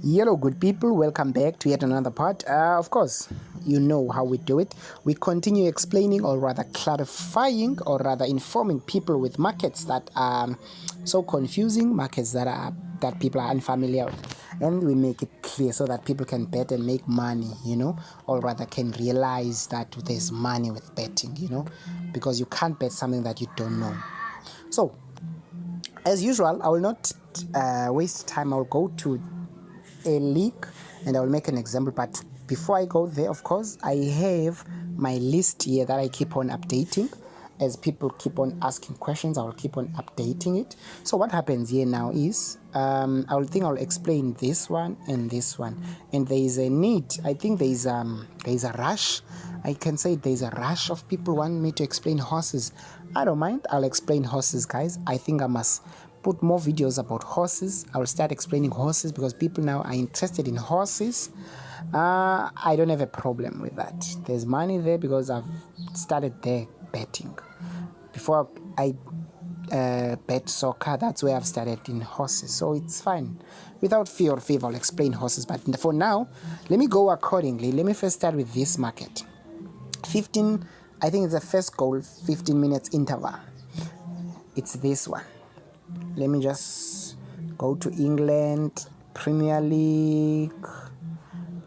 Hello, good people. Welcome back to yet another part. Of course, you know how we do it. We continue explaining, or rather clarifying, or rather informing people with markets that are so confusing, markets that people are unfamiliar with, and we make it clear so that people can bet and make money. Or rather can realize that there's money with betting. Because you can't bet something that you don't know. So, as usual, I will not waste time. I'll go to a leak and I will make an example, but before I go there, of course, I have my list here that I keep on updating. As people keep on asking questions, I will keep on updating it. So what happens here now is I'll explain this one and this one, and there is a need. I think there is a rush. I can say there's a rush of people want me to explain horses. I don't mind. I'll explain horses, guys. I think I must put more videos about horses. I will start explaining horses because people now are interested in horses. I don't have a problem with that. There's money there because I've started there betting. Before I bet soccer, that's where I've started in horses. So it's fine. Without fear or favor, I'll explain horses. But for now, let me go accordingly. Let me first start with this market. 15, I think it's the first goal, 15 minutes interval. It's this one. Let me just go to England, Premier League.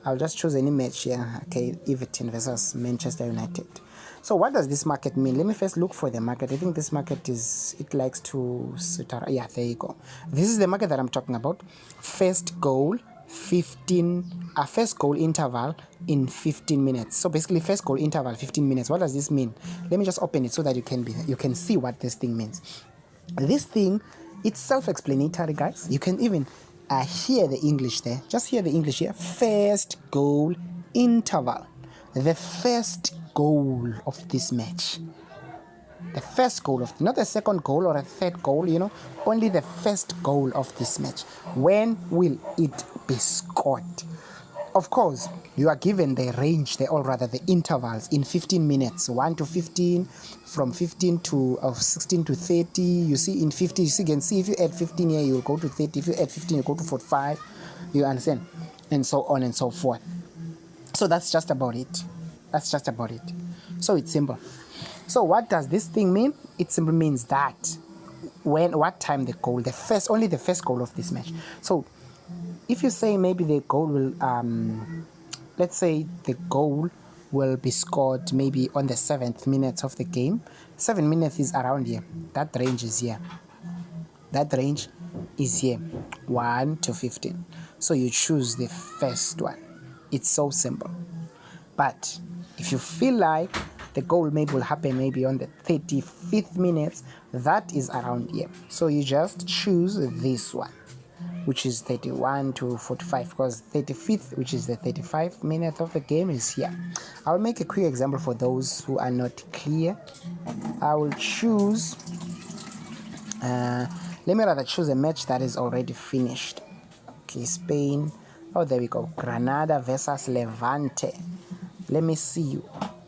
I'll just choose any match here. Okay, Everton versus Manchester United. So what does this market mean? Let me first look for the market. I think this market it likes to sit around. Yeah, there you go. This is the market that I'm talking about. First goal interval in 15 minutes. So basically first goal interval 15 minutes. What does this mean? Let me just open it so that you can see what this thing means. This thing, it's self-explanatory, guys. You can even hear the English there. Just hear the English here. First goal interval. The first goal of this match. The first goal of, not the second goal or a third goal, only the first goal of this match. When will it be scored? Of course, you are given the range, or rather the intervals in 15 minutes, 1 to 15, from 15 to 16 to 30. You see in 50, you can see if you add 15 here, you'll go to 30. If you add 15, you go to 45. You understand? And so on and so forth. So that's just about it. So it's simple. So what does this thing mean? It simply means that what time only the first goal of this match. So if you say maybe the goal will, let's say the goal will be scored maybe on the 7th minute of the game. 7 minutes is around here. That range is here. 1 to 15. So you choose the first one. It's so simple. But if you feel like the goal maybe will happen maybe on the 35th minute, that is around here. So you just choose this one, which is 31 to 45, because 35th, which is the 35th minute of the game, is here. I'll make a quick example for those who are not clear. I will choose, let me rather choose a match that is already finished. Okay, Spain. Oh, there we go. Granada versus Levante. Let me see.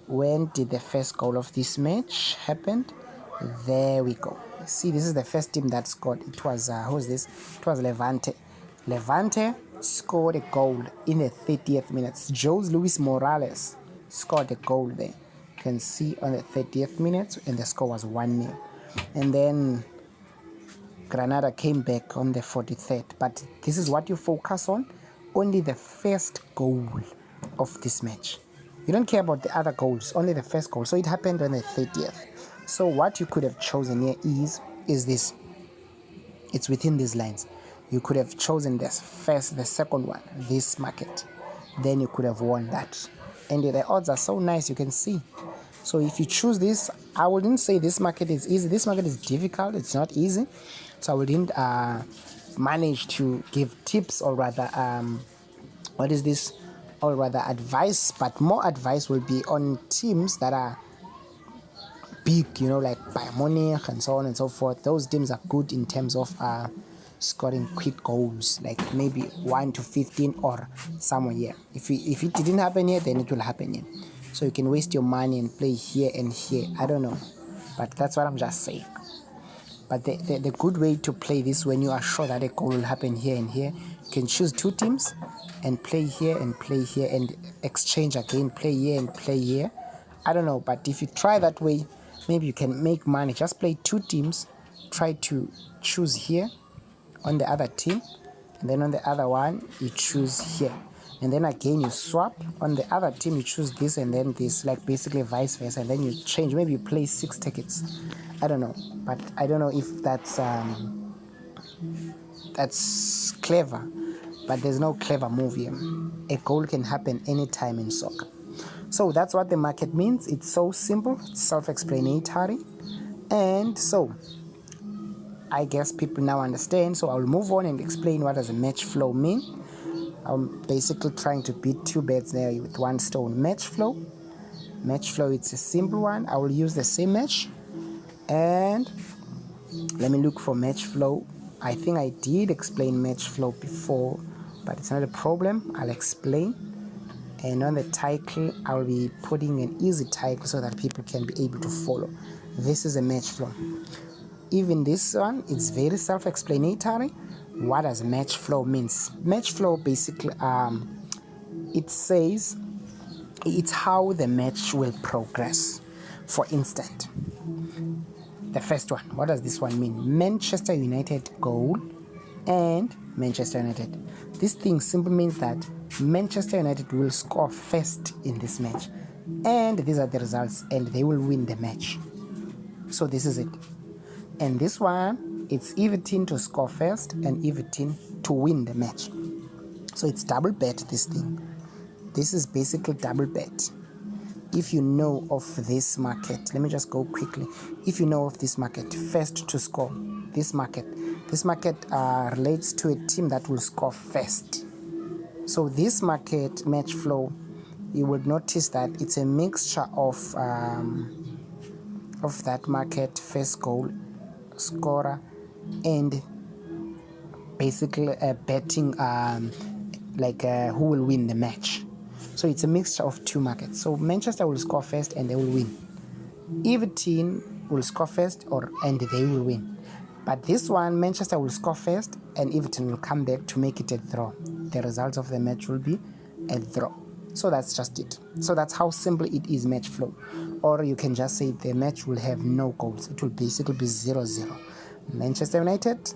When did the first goal of this match happen? There we go. See, this is the first team that scored. It was, who's this? It was Levante. Levante scored a goal in the 30th minute. Jose Luis Morales scored a goal there. You can see on the 30th minute, and the score was 1-0. And then Granada came back on the 43rd. But this is what you focus on. Only the first goal of this match. You don't care about the other goals, only the first goal. So it happened on the 30th. So what you could have chosen here is this. It's within these lines. You could have chosen the second one, this market. Then you could have won that. And the odds are so nice, you can see. So if you choose this, I wouldn't say this market is easy. This market is difficult. It's not easy. So I wouldn't manage to give tips, or rather, what is this? Or rather advice, but more advice will be on teams that are big, like Bayern Munich and so on and so forth. Those teams are good in terms of scoring quick goals, like maybe 1 to 15 or somewhere here. If it didn't happen here, then it will happen here. So you can waste your money and play here and here. I don't know, but that's what I'm just saying. But the good way to play this, when you are sure that a goal will happen here and here, You can choose 2 teams and play here and play here and exchange again, play here and play here. I don't know, but if you try that way, maybe you can make money. Just play 2 teams, try to choose here on the other team, and then on the other one you choose here, and then again you swap on the other team, you choose this and then this, like basically vice versa, and then you change. Maybe you play 6 tickets. I don't know, but I don't know if that's clever, but there's no clever move here. A goal can happen anytime in soccer. So that's what the market means. It's so simple, it's self-explanatory, and so I guess people now understand. So I'll move on and explain what does a match flow mean. I'm basically trying to beat 2 birds there with 1 stone. Match flow, it's a simple one. I will use the same match, and let me look for match flow. I think I did explain match flow before, but it's not a problem. I'll explain. And on the title, I'll be putting an easy title so that people can be able to follow. This is a match flow. Even this one, it's very self-explanatory. What does match flow means? Match flow basically, it says it's how the match will progress. For instance, the first one, what does this one mean? Manchester United goal and Manchester United. This thing simply means that Manchester United will score first in this match, and these are the results, and they will win the match. So this is it. And this one, it's Everton to score first and Everton to win the match. So it's double bet, this thing. This is basically double bet. If you know of this market, let me just go quickly. If you know of this market, first to score, this market relates to a team that will score first. So this market match flow, you would notice that it's a mixture of that market first goal scorer and basically betting who will win the match. So it's a mixture of 2 markets. So Manchester will score first and they will win. Everton will score first and they will win. But this one, Manchester will score first and Everton will come back to make it a draw. The results of the match will be a draw. So that's just it. So that's how simple it is, match flow. Or you can just say the match will have no goals. It will basically be 0-0. Manchester United,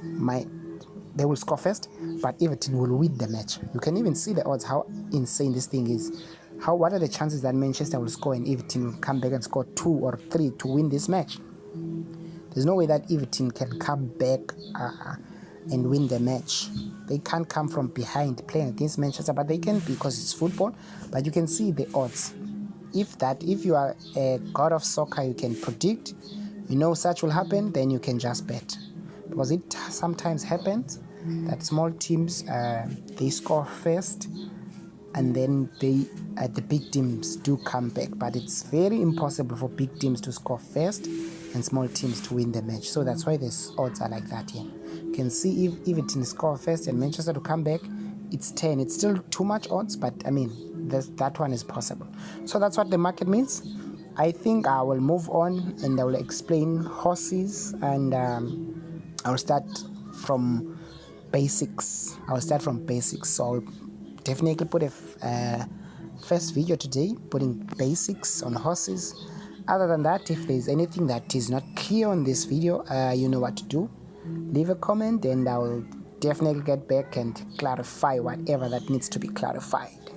they will score first, but Everton will win the match. You can even see the odds, how insane this thing is. What are the chances that Manchester will score and Everton will come back and score 2 or 3 to win this match? There's no way that Everton can come back and win the match. They can't come from behind playing against Manchester, but they can because it's football. But you can see the odds. If you are a god of soccer, you can predict, you know such will happen, then you can just bet. Because it sometimes happens that small teams, they score first, and then the big teams do come back. But it's very impossible for big teams to score first and small teams to win the match. So that's why the odds are like that here. You can see if Everton score first and Manchester to come back, it's 10. It's still too much odds, but I mean, that one is possible. So that's what the market means. I think I will move on and I will explain horses, and I'll start from basics. So I'll definitely put a first video today putting basics on horses. Other than that, if there's anything that is not clear on this video, you know what to do. Leave a comment and I will definitely get back and clarify whatever that needs to be clarified.